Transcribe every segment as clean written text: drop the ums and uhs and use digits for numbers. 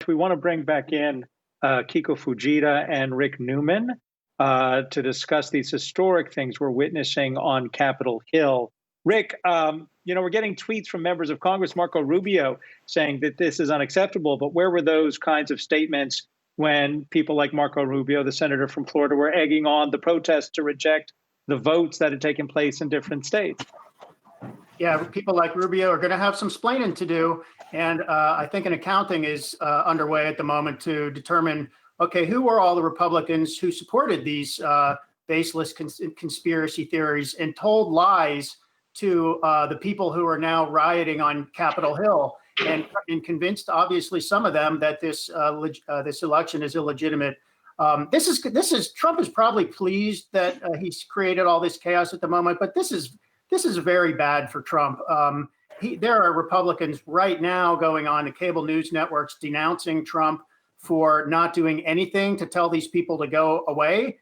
we want to bring back in Kiko Fujita and Rick Newman to discuss these historic things we're witnessing on Capitol Hill. Rick, we're getting tweets from members of Congress, Marco Rubio, saying that this is unacceptable. But where were those kinds of statements when people like Marco Rubio, the senator from Florida, were egging on the protests to reject the votes that had taken place in different states? Yeah, people like Rubio are going to have some splaining to do. And I think an accounting is underway at the moment to determine, okay, who were all the Republicans who supported these baseless conspiracy theories and told lies to the people who are now rioting on Capitol Hill and convinced, obviously, some of them that this election is illegitimate. Trump is probably pleased that he's created all this chaos at the moment, but this is very bad for Trump. There are Republicans right now going on to cable news networks denouncing Trump for not doing anything to tell these people to go away.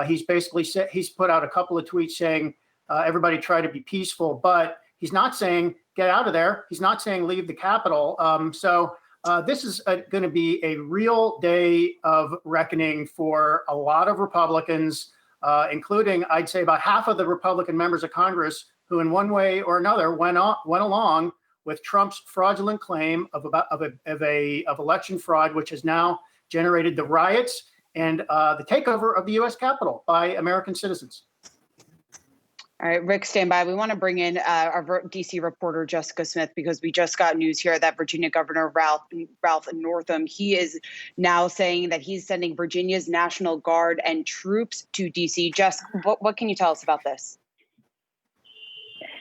He's basically said, he's put out a couple of tweets saying, everybody try to be peaceful, but he's not saying get out of there. He's not saying leave the Capitol. So this is going to be a real day of reckoning for a lot of Republicans, including, I'd say, about half of the Republican members of Congress who in one way or another went along with Trump's fraudulent claim of election fraud, which has now generated the riots and the takeover of the U.S. Capitol by American citizens. All right, Rick, stand by. We want to bring in our D.C. reporter, Jessica Smith, because we just got news here that Virginia Governor Ralph Northam, he is now saying that he's sending Virginia's National Guard and troops to D.C. Jess, what can you tell us about this?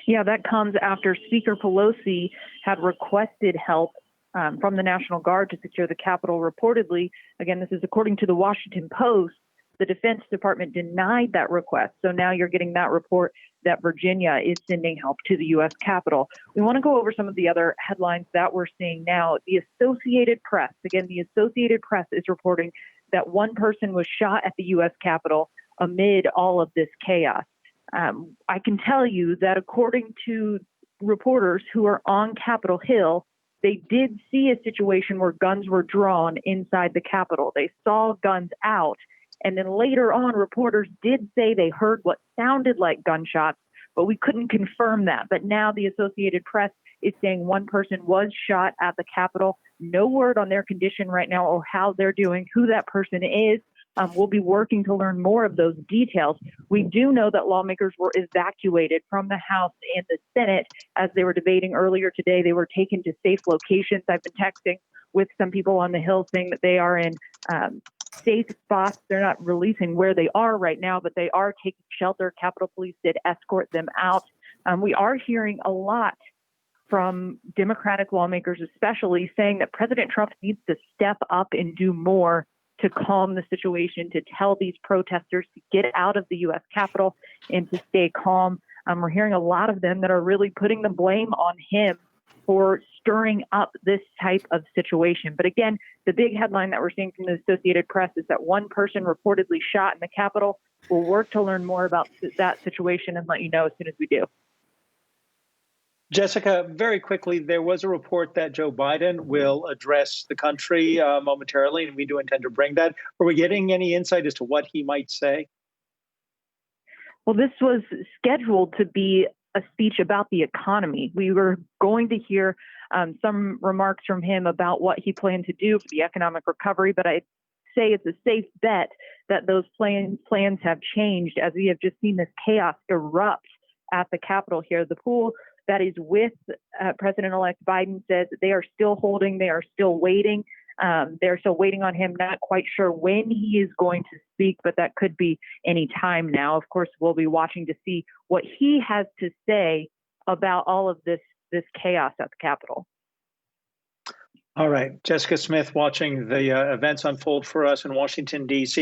Yeah, that comes after Speaker Pelosi had requested help from the National Guard to secure the Capitol. Reportedly, again, this is according to the Washington Post, the Defense Department denied that request. So now you're getting that report that Virginia is sending help to the U.S. Capitol. We want to go over some of the other headlines that we're seeing now. The Associated Press, again, the Associated Press is reporting that one person was shot at the U.S. Capitol amid all of this chaos. I can tell you that according to reporters who are on Capitol Hill, they did see a situation where guns were drawn inside the Capitol. They saw guns out. And then later on, reporters did say they heard what sounded like gunshots, but we couldn't confirm that. But now the Associated Press is saying one person was shot at the Capitol. No word on their condition right now or how they're doing, who that person is. We'll be working to learn more of those details. We do know that lawmakers were evacuated from the House and the Senate as they were debating earlier today. They were taken to safe locations. I've been texting with some people on the Hill saying that they are in safe spots. They're not releasing where they are right now, but they are taking shelter. Capitol Police did escort them out. We are hearing a lot from Democratic lawmakers, especially saying that President Trump needs to step up and do more to calm the situation, to tell these protesters to get out of the U.S. Capitol and to stay calm. We're hearing a lot of them that are really putting the blame on him for stirring up this type of situation. But again, the big headline that we're seeing from the Associated Press is that one person reportedly shot in the Capitol. We'll work to learn more about that situation and let you know as soon as we do. Jessica, very quickly, there was a report that Joe Biden will address the country momentarily, and we do intend to bring that. Are we getting any insight as to what he might say? Well, this was scheduled to be a speech about the economy. We were going to hear some remarks from him about what he planned to do for the economic recovery, but I'd say it's a safe bet that those plans have changed as we have just seen this chaos erupt at the Capitol here. The pool that is with President-elect Biden says that they are still holding, they are still waiting. They're still waiting on him, not quite sure when he is going to speak, but that could be any time now. Of course, we'll be watching to see what he has to say about all of this chaos at the Capitol. All right. Jessica Smith watching the events unfold for us in Washington, D.C.